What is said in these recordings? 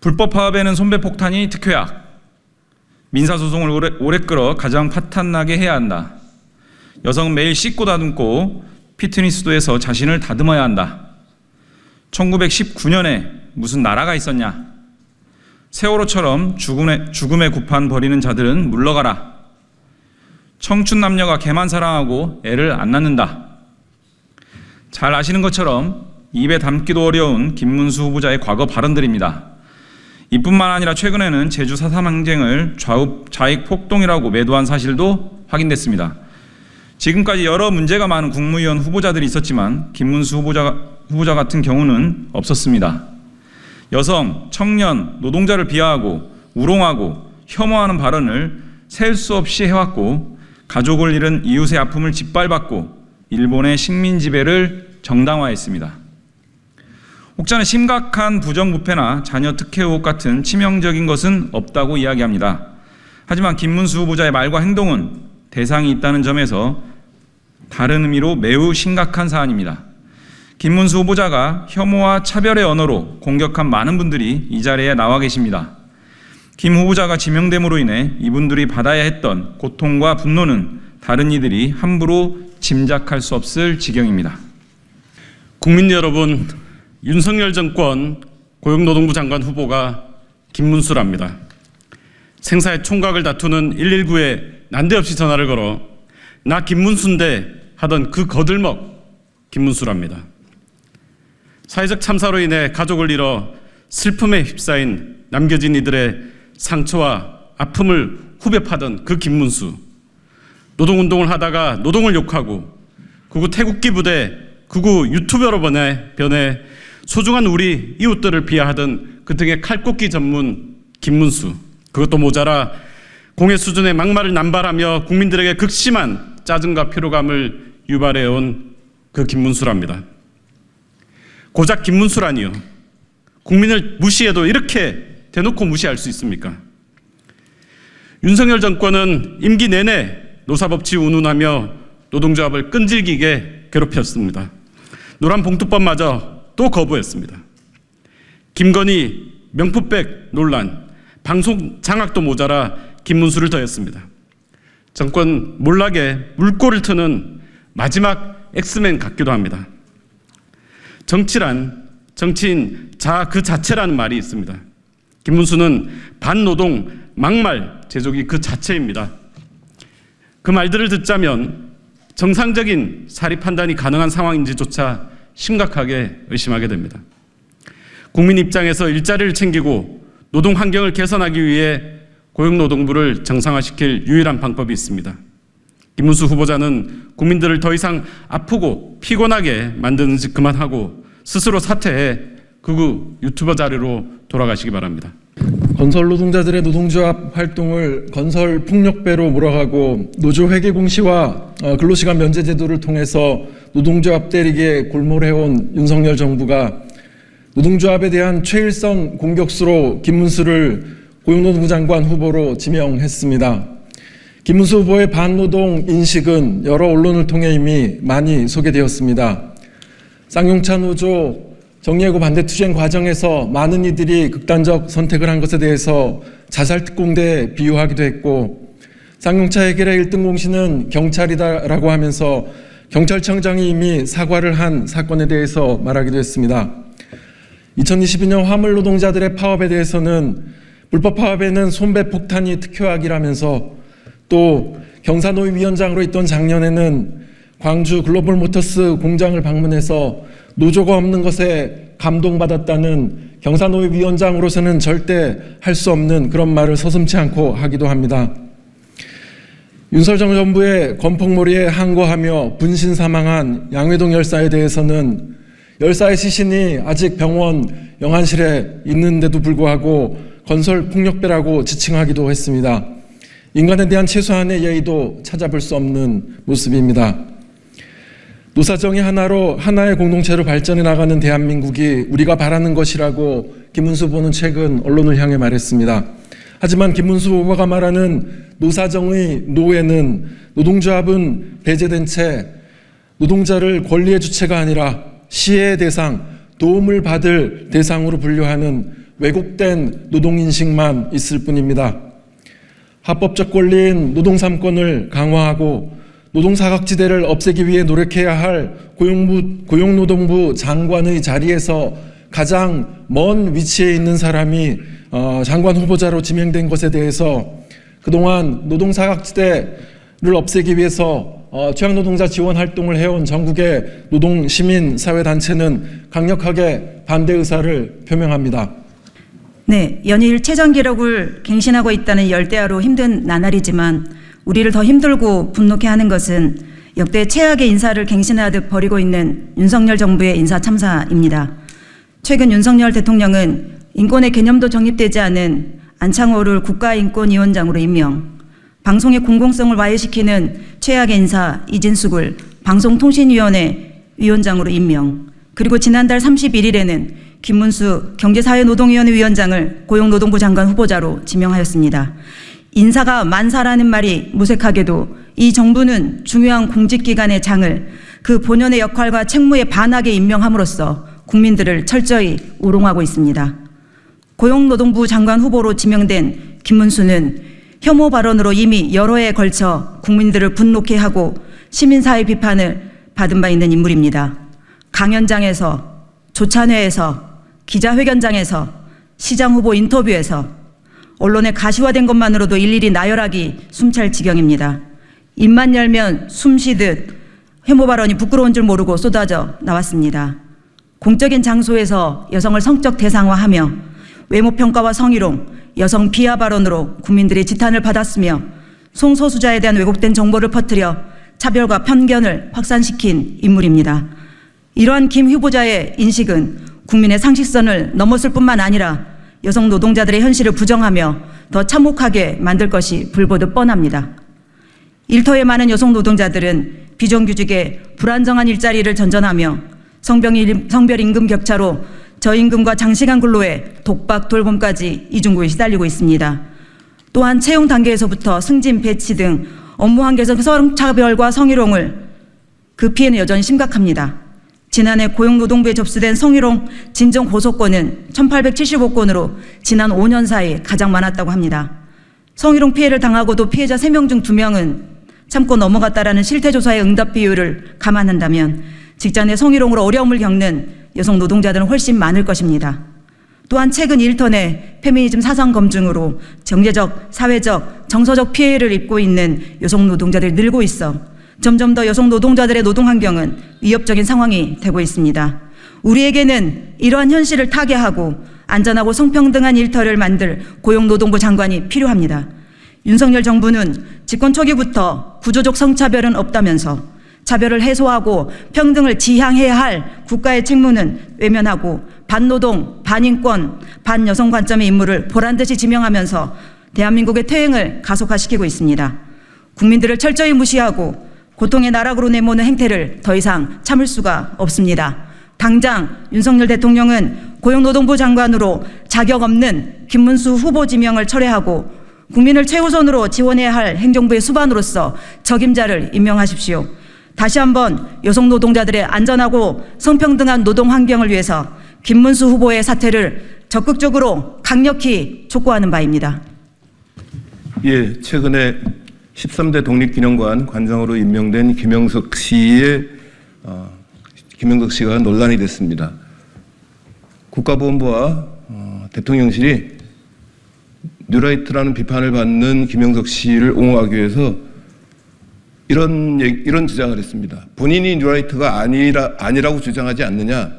불법 파업에는 손배폭탄이 특효약. 민사소송을 오래 끌어 가정 파탄나게 해야 한다. 여성은 매일 씻고 다듬고 피트니스도 해서 자신을 다듬어야 한다. 1919년에 무슨 나라가 있었냐? 세월호처럼 죽음의 구판 벌이는 자들은 물러가라. 청춘 남녀가 개만 사랑하고 애를 안 낳는다. 잘 아시는 것처럼 입에 담기도 어려운 김문수 후보자의 과거 발언들입니다. 이뿐만 아니라 최근에는 제주 4.3 항쟁을 좌익 폭동이라고 매도한 사실도 확인됐습니다. 지금까지 여러 문제가 많은 국무위원 후보자들이 있었지만 김문수 후보자 같은 경우는 없었습니다. 여성, 청년, 노동자를 비하하고 우롱하고 혐오하는 발언을 셀 수 없이 해왔고 가족을 잃은 이웃의 아픔을 짓밟았고 일본의 식민 지배를 정당화했습니다. 혹자는 심각한 부정부패나 자녀 특혜 의혹 같은 치명적인 것은 없다고 이야기합니다. 하지만 김문수 후보자의 말과 행동은 대상이 있다는 점에서 다른 의미로 매우 심각한 사안입니다. 김문수 후보자가 혐오와 차별의 언어로 공격한 많은 분들이 이 자리에 나와 계십니다. 김 후보자가 지명됨으로 인해 이분들이 받아야 했던 고통과 분노는 다른 이들이 함부로 짐작할 수 없을 지경입니다. 국민 여러분, 윤석열 정권 고용노동부 장관 후보가 김문수랍니다. 생사의 총각을 다투는 119에 난데없이 전화를 걸어 나 김문수인데 하던 그 거들먹 김문수랍니다. 사회적 참사로 인해 가족을 잃어 슬픔에 휩싸인 남겨진 이들의 상처와 아픔을 후벼 파던 그 김문수. 노동운동을 하다가 노동을 욕하고 극우 태극기 부대 극우 유튜버로 변해 소중한 우리 이웃들을 비하하던 그 등의 칼꽂기 전문 김문수. 그것도 모자라 공해 수준의 막말을 남발하며 국민들에게 극심한 짜증과 피로감을 유발해온 그 김문수랍니다. 고작 김문수라니요. 국민을 무시해도 이렇게 대놓고 무시할 수 있습니까? 윤석열 정권은 임기 내내 노사법치 운운하며 노동조합을 끈질기게 괴롭혔습니다. 노란봉투법마저 또 거부했습니다. 김건희 명품백 논란, 방송 장악도 모자라 김문수를 더했습니다. 정권 몰락에 물꼬를 트는 마지막 엑스맨 같기도 합니다. 정치란 정치인 그 자체라는 말이 있습니다. 김문수는 반노동, 막말 제조기 그 자체입니다. 그 말들을 듣자면 정상적인 사리 판단이 가능한 상황인지조차 심각하게 의심하게 됩니다. 국민 입장에서 일자리를 챙기고 노동 환경을 개선하기 위해 고용노동부를 정상화시킬 유일한 방법이 있습니다. 김문수 후보자는 국민들을 더 이상 아프고 피곤하게 만드는 짓 그만하고 스스로 사퇴해 극우 유튜버 자리로 돌아가시기 바랍니다. 건설 노동자들의 노동조합 활동을 건설 폭력배로 몰아가고 노조 회계 공시와 근로시간 면제 제도를 통해서 노동조합 때리기에 골몰해온 윤석열 정부가 노동조합에 대한 최일선 공격수로 김문수를 고용노동부 장관 후보로 지명했습니다. 김문수 후보의 반노동 인식은 여러 언론을 통해 이미 많이 소개되었습니다. 쌍용차 노조 정리해고 반대 투쟁 과정에서 많은 이들이 극단적 선택을 한 것에 대해서 자살특공대에 비유하기도 했고, 쌍용차 해결의 1등 공신은 경찰이다라고 하면서 경찰청장이 이미 사과를 한 사건에 대해서 말하기도 했습니다. 2022년 화물 노동자들의 파업에 대해서는 불법 파업에는 손배폭탄이 특효약이라면서 또 경사노위 위원장으로 있던 작년에는 광주 글로벌 모터스 공장을 방문해서 노조가 없는 것에 감동받았다는 경사노위 위원장으로서는 절대 할 수 없는 그런 말을 서슴지 않고 하기도 합니다. 윤석열 정부의 건폭몰이에 항거하며 분신 사망한 양회동 열사에 대해서는 열사의 시신이 아직 병원 영안실에 있는데도 불구하고 건설 폭력배라고 지칭하기도 했습니다. 인간에 대한 최소한의 예의도 찾아볼 수 없는 모습입니다. 노사정이 하나의 공동체로 발전해 나가는 대한민국이 우리가 바라는 것이라고 김문수 후보는 최근 언론을 향해 말했습니다. 하지만 김문수 후보가 말하는 노사정의 노예는 노동조합은 배제된 채 노동자를 권리의 주체가 아니라 시혜의 대상, 도움을 받을 대상으로 분류하는 왜곡된 노동인식만 있을 뿐입니다. 합법적 권리인 노동삼권을 강화하고 노동사각지대를 없애기 위해 노력해야 할 고용노동부 장관의 자리에서 가장 먼 위치에 있는 사람이 장관 후보자로 지명된 것에 대해서 그동안 노동사각지대를 없애기 위해서 취약노동자 지원 활동을 해온 전국의 노동시민사회단체는 강력하게 반대 의사를 표명합니다. 네, 연일 최전 기록을 갱신하고 있다는 열대야로 힘든 나날이지만 우리를 더 힘들고 분노케 하는 것은 역대 최악의 인사를 갱신하듯 벌이고 있는 윤석열 정부의 인사 참사입니다. 최근 윤석열 대통령은 인권의 개념도 정립되지 않은 안창호를 국가인권위원장으로 임명, 방송의 공공성을 와해시키는 최악의 인사 이진숙을 방송통신위원회 위원장으로 임명, 그리고 지난달 31일에는 김문수 경제사회노동위원회 위원장을 고용노동부 장관 후보자로 지명하였습니다. 인사가 만사라는 말이 무색하게도 이 정부는 중요한 공직기관의 장을 그 본연의 역할과 책무에 반하게 임명함으로써 국민들을 철저히 우롱하고 있습니다. 고용노동부 장관 후보로 지명된 김문수는 혐오 발언으로 이미 여러 해에 걸쳐 국민들을 분노케 하고 시민사회 비판을 받은 바 있는 인물입니다. 강연장에서, 조찬회에서, 기자회견장에서, 시장 후보 인터뷰에서 언론에 가시화된 것만으로도 일일이 나열하기 숨찰 지경입니다. 입만 열면 숨쉬듯 혐오 발언이 부끄러운 줄 모르고 쏟아져 나왔습니다. 공적인 장소에서 여성을 성적 대상화하며 외모평가와 성희롱, 여성 비하 발언으로 국민들의 지탄을 받았으며 성소수자에 대한 왜곡된 정보를 퍼뜨려 차별과 편견을 확산시킨 인물입니다. 이러한 김 후보자의 인식은 국민의 상식선을 넘었을 뿐만 아니라 여성 노동자들의 현실을 부정하며 더 참혹하게 만들 것이 불보듯 뻔합니다. 일터의 많은 여성 노동자들은 비정규직의 불안정한 일자리를 전전하며 성별 임금 격차로 저임금과 장시간 근로에 독박 돌봄까지 이중구에 시달리고 있습니다. 또한 채용 단계에서부터 승진, 배치 등 업무 환경에서 성차별과 성희롱을 그 피해는 여전히 심각합니다. 지난해 고용노동부에 접수된 성희롱 진정 고소건은 1,875건으로 지난 5년 사이 가장 많았다고 합니다. 성희롱 피해를 당하고도 피해자 3명 중 2명은 참고 넘어갔다라는 실태조사의 응답 비율을 감안한다면 직장 내 성희롱으로 어려움을 겪는 여성 노동자들은 훨씬 많을 것입니다. 또한 최근 일터내 페미니즘 사상 검증으로 경제적, 사회적, 정서적 피해를 입고 있는 여성 노동자들이 늘고 있어 점점 더 여성 노동자들의 노동 환경은 위협적인 상황이 되고 있습니다. 우리에게는 이러한 현실을 타개하고 안전하고 성평등한 일터를 만들 고용노동부 장관이 필요합니다. 윤석열 정부는 집권 초기부터 구조적 성차별은 없다면서 차별을 해소하고 평등을 지향해야 할 국가의 책무는 외면하고 반노동, 반인권, 반여성 관점의 인물을 보란듯이 지명하면서 대한민국의 퇴행을 가속화시키고 있습니다. 국민들을 철저히 무시하고 고통의 나락으로 내모는 행태를 더 이상 참을 수가 없습니다. 당장 윤석열 대통령은 고용노동부 장관으로 자격 없는 김문수 후보 지명을 철회하고 국민을 최우선으로 지원해야 할 행정부의 수반으로서 적임자를 임명하십시오. 다시 한번 여성 노동자들의 안전하고 성평등한 노동 환경을 위해서 김문수 후보의 사퇴를 적극적으로 강력히 촉구하는 바입니다. 예, 최근에 13대 독립기념관 관장으로 임명된 김영석 씨가 논란이 됐습니다. 국가보훈부와 대통령실이 뉴라이트라는 비판을 받는 김영석 씨를 옹호하기 위해서 이런 주장을 했습니다. 본인이 뉴라이트가 아니라고 주장하지 않느냐.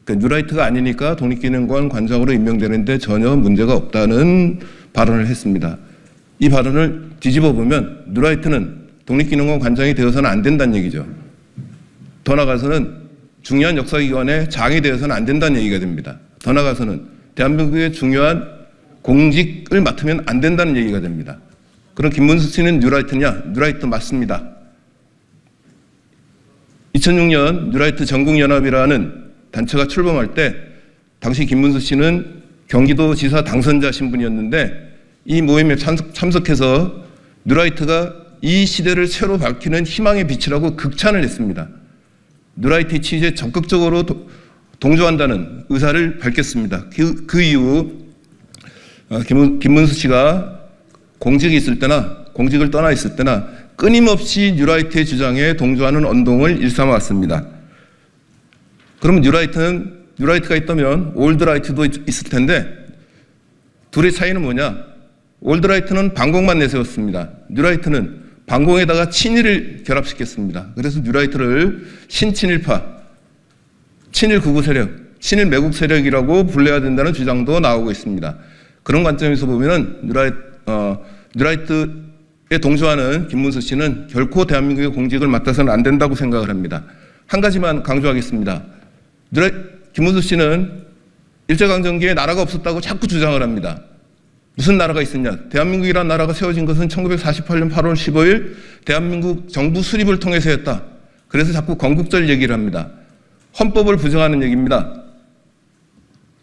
그러니까 뉴라이트가 아니니까 독립기념관 관장으로 임명되는데 전혀 문제가 없다는 발언을 했습니다. 이 발언을 뒤집어 보면 뉴라이트는 독립기념관 관장이 되어서는 안 된다는 얘기죠. 더 나아가서는 중요한 역사기관의 장이 되어서는 안 된다는 얘기가 됩니다. 더 나아가서는 대한민국의 중요한 공직을 맡으면 안 된다는 얘기가 됩니다. 그럼 김문수 씨는 뉴라이트냐? 뉴라이트 맞습니다. 2006년 뉴라이트 전국연합이라는 단체가 출범할 때 당시 김문수 씨는 경기도지사 당선자 신분이었는데 이 모임에 참석해서 뉴라이트가 이 시대를 새로 밝히는 희망의 빛이라고 극찬을 했습니다. 뉴라이트의 취지에 적극적으로 동조한다는 의사를 밝혔습니다. 그 이후 김문수 씨가 공직에 있을 때나 공직을 떠나 있을 때나 끊임없이 뉴라이트의 주장에 동조하는 언동을 일삼아 왔습니다. 그러면 뉴라이트가 있다면 올드라이트도 있을 텐데 둘의 차이는 뭐냐? 올드라이트는 반공만 내세웠습니다. 뉴라이트는 반공에다가 친일을 결합시켰습니다. 그래서 뉴라이트를 신친일파, 친일 극우 세력, 친일 매국 세력이라고 불러야 된다는 주장도 나오고 있습니다. 그런 관점에서 보면은 뉴라이트에 동조하는 김문수 씨는 결코 대한민국의 공직을 맡아서는 안 된다고 생각을 합니다. 한 가지만 강조하겠습니다. 김문수 씨는 일제강점기에 나라가 없었다고 자꾸 주장을 합니다. 무슨 나라가 있었냐? 대한민국이라는 나라가 세워진 것은 1948년 8월 15일 대한민국 정부 수립을 통해서였다. 그래서 자꾸 건국절 얘기를 합니다. 헌법을 부정하는 얘기입니다.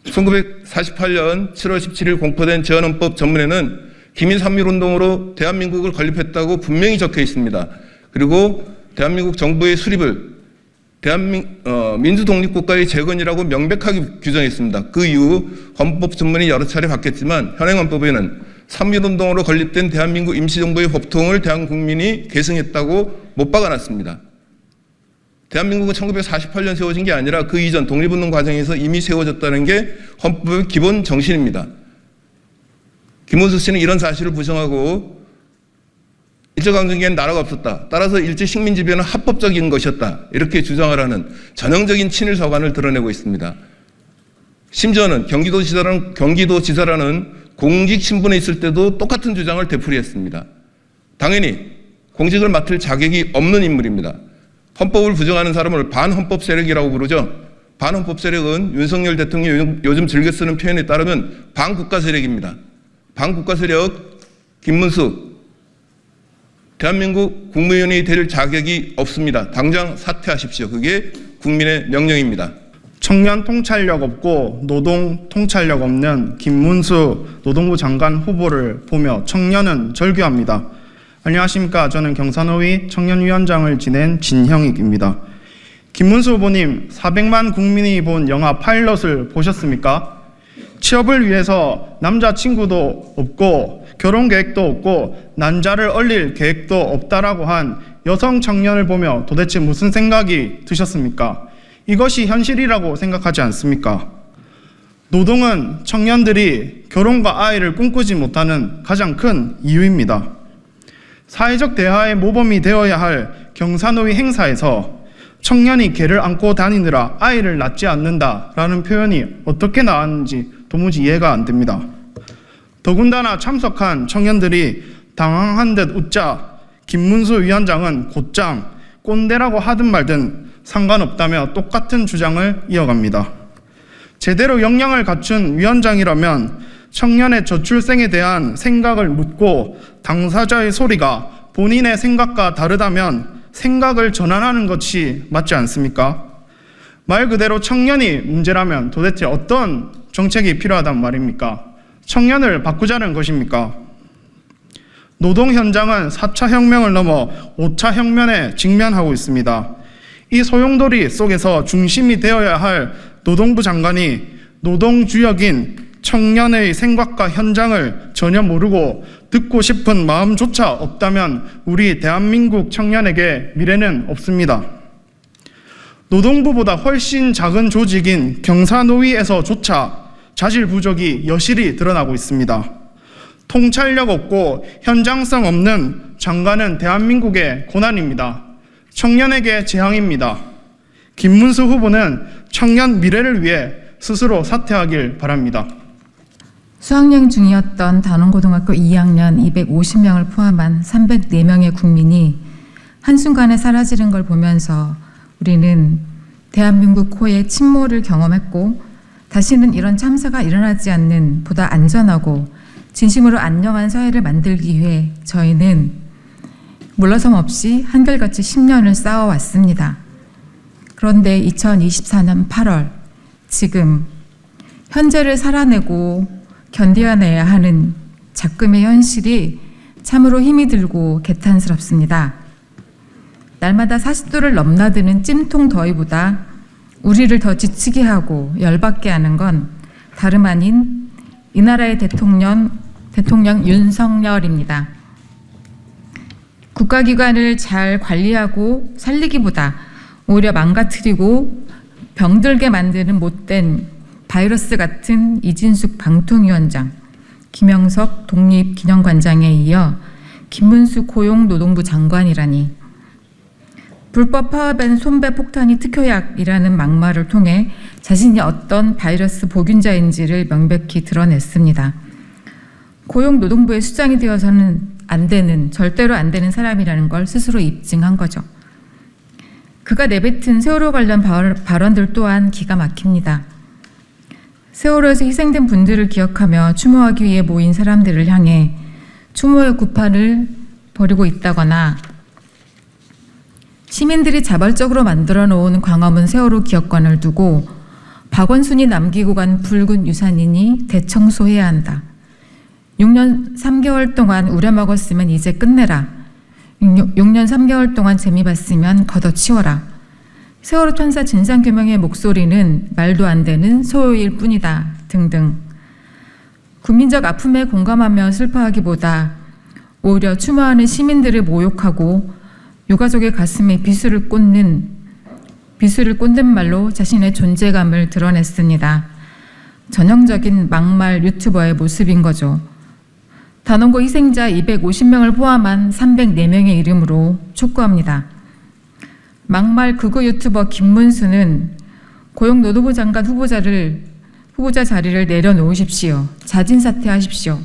1948년 7월 17일 공포된 제헌헌법 전문에는 기민 3.1운동으로 대한민국을 건립했다고 분명히 적혀 있습니다. 그리고 대한민국 정부의 수립을 민주독립국가의 재건이라고 명백하게 규정했습니다. 그 이후 헌법 전문이 여러 차례 바뀌었지만 현행 헌법에는 3.1운동으로 건립된 대한민국 임시정부의 법통을 대한국민이 계승했다고 못 박아놨습니다. 대한민국은 1948년 세워진 게 아니라 그 이전 독립운동 과정에서 이미 세워졌다는 게 헌법의 기본 정신입니다. 김문수 씨는 이런 사실을 부정하고 일제강점기에는 나라가 없었다. 따라서 일제 식민지배는 합법적인 것이었다. 이렇게 주장을 하는 전형적인 친일 서관을 드러내고 있습니다. 심지어는 경기도지사라는 공직 신분에 있을 때도 똑같은 주장을 되풀이했습니다. 당연히 공직을 맡을 자격이 없는 인물입니다. 헌법을 부정하는 사람을 반헌법 세력이라고 부르죠. 반헌법 세력은 윤석열 대통령이 요즘 즐겨 쓰는 표현에 따르면 반국가 세력입니다. 반국가 세력 김문수 대한민국 국무위원이 될 자격이 없습니다. 당장 사퇴하십시오. 그게 국민의 명령입니다. 청년 통찰력 없고 노동 통찰력 없는 김문수 노동부 장관 후보를 보며 청년은 절규합니다. 안녕하십니까. 저는 경산호위 청년위원장을 지낸 진형익입니다. 김문수 후보님, 400만 국민이 본 영화 파일럿을 보셨습니까? 취업을 위해서 남자친구도 없고 결혼 계획도 없고 난자를 얼릴 계획도 없다라고 한 여성 청년을 보며 도대체 무슨 생각이 드셨습니까? 이것이 현실이라고 생각하지 않습니까? 노동은 청년들이 결혼과 아이를 꿈꾸지 못하는 가장 큰 이유입니다. 사회적 대화의 모범이 되어야 할 경산호위 행사에서 청년이 개를 안고 다니느라 아이를 낳지 않는다라는 표현이 어떻게 나왔는지 도무지 이해가 안 됩니다. 더군다나 참석한 청년들이 당황한 듯 웃자 김문수 위원장은 곧장 꼰대라고 하든 말든 상관없다며 똑같은 주장을 이어갑니다. 제대로 역량을 갖춘 위원장이라면 청년의 저출생에 대한 생각을 묻고 당사자의 소리가 본인의 생각과 다르다면 생각을 전환하는 것이 맞지 않습니까? 말 그대로 청년이 문제라면 도대체 어떤 정책이 필요하단 말입니까? 청년을 바꾸자는 것입니까? 노동 현장은 4차 혁명을 넘어 5차 혁명에 직면하고 있습니다. 이 소용돌이 속에서 중심이 되어야 할 노동부 장관이 노동주역인 청년의 생각과 현장을 전혀 모르고 듣고 싶은 마음조차 없다면 우리 대한민국 청년에게 미래는 없습니다. 노동부보다 훨씬 작은 조직인 경사노위에서조차 자질 부족이 여실히 드러나고 있습니다. 통찰력 없고 현장성 없는 장관은 대한민국의 고난입니다. 청년에게 재앙입니다. 김문수 후보는 청년 미래를 위해 스스로 사퇴하길 바랍니다. 수학여행 중이었던 단원고등학교 2학년 250명을 포함한 304명의 국민이 한순간에 사라지는 걸 보면서 우리는 대한민국 호의 침몰을 경험했고 다시는 이런 참사가 일어나지 않는 보다 안전하고 진심으로 안녕한 사회를 만들기 위해 저희는 물러섬 없이 한결같이 10년을 쌓아왔습니다. 그런데 2024년 8월 지금 현재를 살아내고 견뎌내야 하는 작금의 현실이 참으로 힘이 들고 개탄스럽습니다. 날마다 40도를 넘나드는 찜통 더위보다 우리를 더 지치게 하고 열받게 하는 건 다름 아닌 이 나라의 대통령 윤석열입니다. 국가기관을 잘 관리하고 살리기보다 오히려 망가뜨리고 병들게 만드는 못된 바이러스 같은 이진숙 방통위원장, 김영석 독립기념관장에 이어 김문수 고용노동부 장관이라니, 불법 파업엔 손배 폭탄이 특효약이라는 막말을 통해 자신이 어떤 바이러스 보균자인지를 명백히 드러냈습니다. 고용노동부의 수장이 되어서는 안 되는, 절대로 안 되는 사람이라는 걸 스스로 입증한 거죠. 그가 내뱉은 세월호 관련 발언들 또한 기가 막힙니다. 세월호에서 희생된 분들을 기억하며 추모하기 위해 모인 사람들을 향해 추모의 구판을 벌이고 있다거나, 시민들이 자발적으로 만들어 놓은 광화문 세월호 기억관을 두고 박원순이 남기고 간 붉은 유산이니 대청소해야 한다. 6년 3개월 동안 우려먹었으면 이제 끝내라. 6년 3개월 동안 재미 봤으면 걷어치워라. 세월호 천사 진상규명의 목소리는 말도 안 되는 소요일 뿐이다. 등등. 국민적 아픔에 공감하며 슬퍼하기보다 오히려 추모하는 시민들을 모욕하고 유가족의 가슴에 비수를 꽂는 말로 자신의 존재감을 드러냈습니다. 전형적인 막말 유튜버의 모습인 거죠. 단원고 희생자 250명을 포함한 304명의 이름으로 촉구합니다. 막말 극우 유튜버 김문수는 고용노동부 장관 후보자 자리를 내려놓으십시오. 자진사퇴하십시오.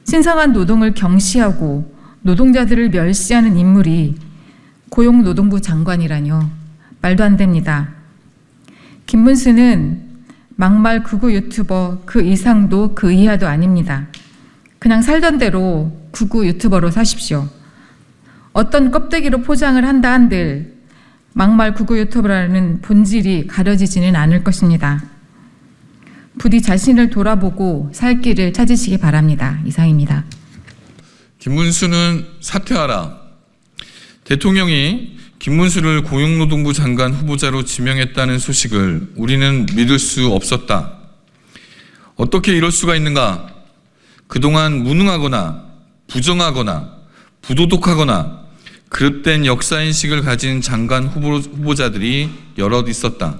신성한 노동을 경시하고 노동자들을 멸시하는 인물이 고용노동부 장관이라뇨. 말도 안 됩니다. 김문수는 막말 극우 유튜버 그 이상도 그 이하도 아닙니다. 그냥 살던 대로 극우 유튜버로 사십시오. 어떤 껍데기로 포장을 한다 한들 막말 극우 유튜버라는 본질이 가려지지는 않을 것입니다. 부디 자신을 돌아보고 살 길을 찾으시기 바랍니다. 이상입니다. 김문수는 사퇴하라. 대통령이 김문수를 고용노동부 장관 후보자로 지명했다는 소식을 우리는 믿을 수 없었다. 어떻게 이럴 수가 있는가? 그동안 무능하거나 부정하거나 부도덕하거나 그릇된 역사인식을 가진 장관 후보자들이 여럿 있었다.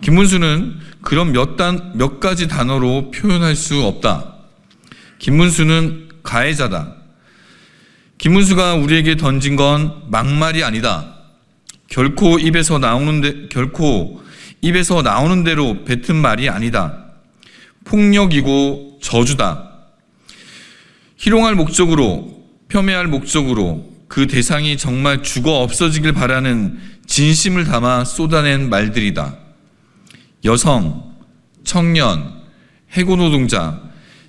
김문수는 그런 몇 가지 단어로 표현할 수 없다. 김문수는 가해자다. 김문수가 우리에게 던진 건 막말이 아니다. 결코 입에서 나오는 대로 뱉은 말이 아니다. 폭력이고 저주다. 희롱할 목적으로, 폄훼할 목적으로 그 대상이 정말 죽어 없어지길 바라는 진심을 담아 쏟아낸 말들이다. 여성, 청년, 해고 노동자,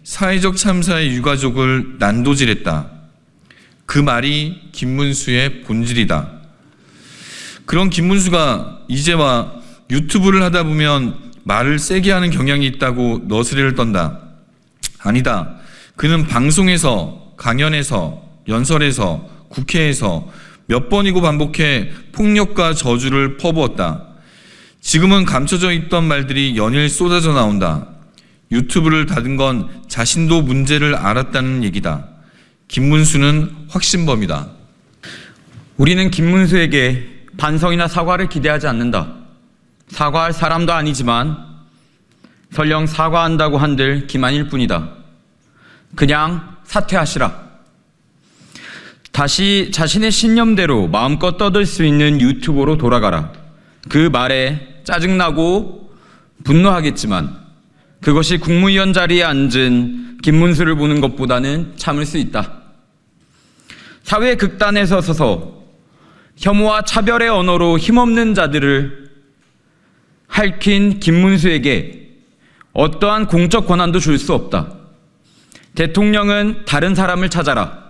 사회적 참사의 유가족을 난도질했다. 그 말이 김문수의 본질이다. 그런 김문수가 이제와 유튜브를 하다 보면 말을 세게 하는 경향이 있다고 너스레를 떤다. 아니다. 그는 방송에서, 강연에서, 연설에서, 국회에서 몇 번이고 반복해 폭력과 저주를 퍼부었다. 지금은 감춰져 있던 말들이 연일 쏟아져 나온다. 유튜브를 닫은 건 자신도 문제를 알았다는 얘기다. 김문수는 확신범이다. 우리는 김문수에게 반성이나 사과를 기대하지 않는다. 사과할 사람도 아니지만 설령 사과한다고 한들 기만일 뿐이다. 그냥 사퇴하시라. 다시 자신의 신념대로 마음껏 떠들 수 있는 유튜버로 돌아가라. 그 말에 짜증나고 분노하겠지만 그것이 국무위원 자리에 앉은 김문수를 보는 것보다는 참을 수 있다. 사회 극단에서 서서 혐오와 차별의 언어로 힘없는 자들을 핥힌 김문수에게 어떠한 공적 권한도 줄 수 없다. 대통령은 다른 사람을 찾아라.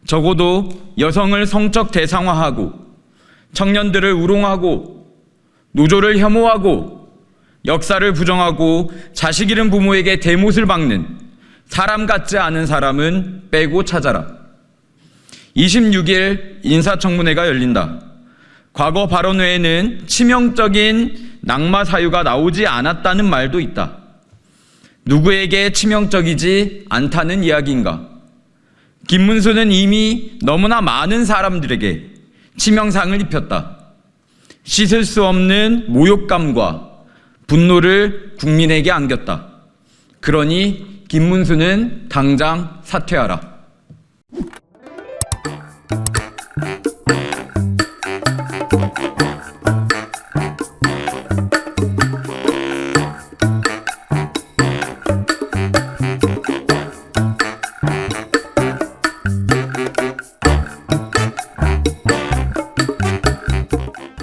적어도 여성을 성적 대상화하고 청년들을 우롱하고 노조를 혐오하고 역사를 부정하고 자식 잃은 부모에게 대못을 박는 사람 같지 않은 사람은 빼고 찾아라. 26일 인사청문회가 열린다. 과거 발언 외에는 치명적인 낙마 사유가 나오지 않았다는 말도 있다. 누구에게 치명적이지 않다는 이야기인가? 김문수는 이미 너무나 많은 사람들에게 치명상을 입혔다. 씻을 수 없는 모욕감과 분노를 국민에게 안겼다. 그러니 김문수는 당장 사퇴하라.